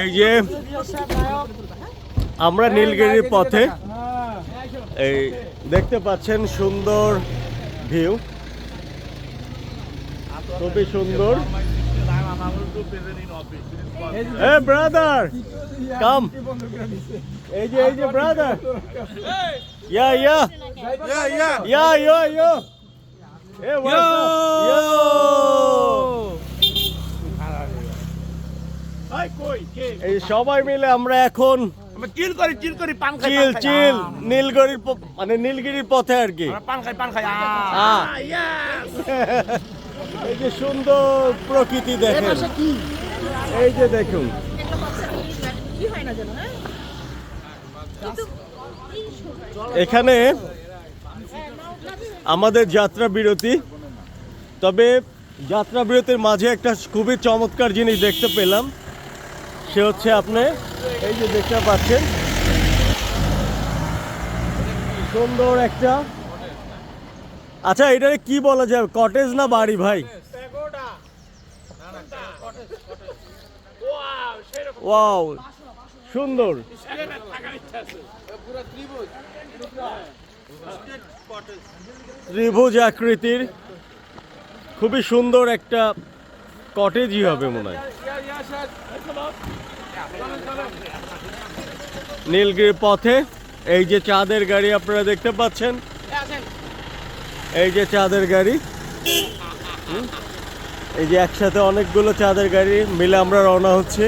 এই যে আমরা নীলগিরির পথে, এই দেখতে পাচ্ছেন সুন্দর ভিউ, খুবই সুন্দর। Hey brother, come. এই যে brother. Yeah. Yo. Hey, what's up? Yo. এই সবাই মিলে আমরা এখন চিল পান খাই চিল নীলগিরির মানে নীলগিরির পথে আর কি। পান খাই এই যে সুন্দর প্রকৃতি দেখেন, এই যে দেখুন। এখানে আমাদের যাত্রা বিরতি, তবে যাত্রা বিরতির মাঝে একটা খুবই চমৎকার জিনিস দেখতে পেলাম, সে হচ্ছে আপনি এই যে দেখতে পাচ্ছেন সুন্দর একটা, আচ্ছা এটাকে কি বলা যায়, কটেজ না বাড়ি ভাই? ওয়াও, সুন্দর ত্রিভুজ আকৃতির, খুবই সুন্দর একটা কটেজই হবে মনে হয়। নীলগিরি পথে এই যে চাঁদের গাড়ি আপনারা দেখতে পাচ্ছেন, এই যে চাঁদের গাড়ি, এই যে একসাথে অনেকগুলো চাঁদের গাড়ি মিলে আমরা রওনা হচ্ছে।